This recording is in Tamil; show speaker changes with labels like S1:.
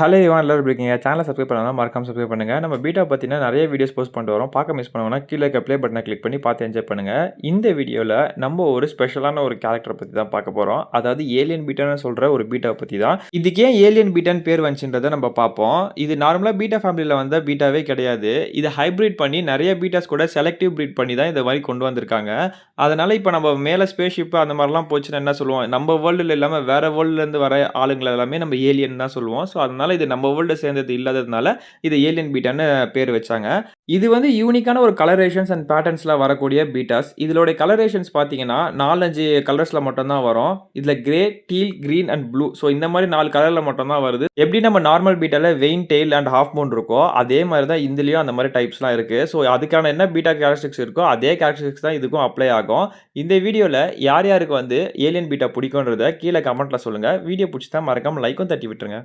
S1: ஹலோ எவன் எல்லாரும் எப்படி இருக்கீங்க? சேனலை சப்ஸ்கிரைப் பண்ணலாம் மறக்காம சப்ஸ்கிரைப் பண்ணுங்க. நம்ம பீட்டா பத்தின நிறைய வீடியோஸ் போஸ்ட் பண்ணிட்டு வரோம். பார்க்க மிஸ் பண்ணவங்கன்னா கீழ இருக்க ப்ளே பட்டனை கிளிக் பண்ணி பார்த்து என்ஜாய் பண்ணுங்க. இந்த வீடியோல நம்ம ஒரு ஸ்பெஷலான ஒரு கேரக்டர பத்தி தான் பார்க்க போறோம். அதாவது ஏலியன் பீட்டான்னு சொல்ற ஒரு பீட்டாவ பத்தி தான். இதுக்கு ஏன் ஏலியன் பீட்டான்னு பேர் வந்துச்சுன்றத நம்ம பார்ப்போம். இது நார்மலா பீட்டா ஃபேமிலில வந்த பீட்டாவே கிடையாது. இத ஹைபிரிட் பண்ணி நிறைய பீட்டாஸ் கூட செலக்டிவ் பிரீட் பண்ணி தான் இந்த மாரி கொண்டு வந்திருக்காங்க. அதனால இப்ப நம்ம மேல ஸ்பேஸ் ஷிப் அந்த மாரிலாம் போச்சுன்னா என்ன சொல்லுவோம்? நம்ம வேர்ல்டுல இல்லாம வேற வேர்ல்டுலேருந்து வர ஆளுங்கள எல்லாமே நம்ம ஏலியன் தான் சொல்லுவோம். ஸோ அதனால இது நம்ம வேர்ல்ட சேர்ந்தது இல்லாததுனால, இத ஏலியன் பீட்டான்னு பேர் வச்சாங்க. இது வந்து யூனிக்கான ஒரு கலரேஷன்ஸ் அண்ட் பேட்டர்ன்ஸ்ல வரக்கூடிய பீட்டாஸ். இதனுடைய கலரேஷன்ஸ் பார்த்தீங்கன்னா, 4, 5 கலர்ஸ்ல மட்டும் தான் வரும். இதுல grey, teal, green and blue. So இந்த மாரி 4 கலர்ல மட்டும் தான் வருது. எப்படி நம்ம நார்மல் பீட்டால vein, tail and half moon இருக்கோ, அதே மாரி தான் இதுலயும் அந்த மாரி டைப்ஸ்லாம் இருக்கு. ஸோ அதுக்கான என்ன பீட்டா கேரக்டரிஸ்டிக்ஸ் இருக்கோ, அதே கேரக்டரிஸ்டிக்ஸ் தான் இதுக்கும் அப்ளை ஆகும். இந்த வீடியோல யார் யாருக்கு வந்து ஏலியன் பீட்டா பிடிக்கும்ன்றத கீழ கமெண்ட்ல சொல்லுங்க. வீடியோ புடிச்சிருந்தா மறக்காம லைக்கும் தட்டி விட்டுருங்க.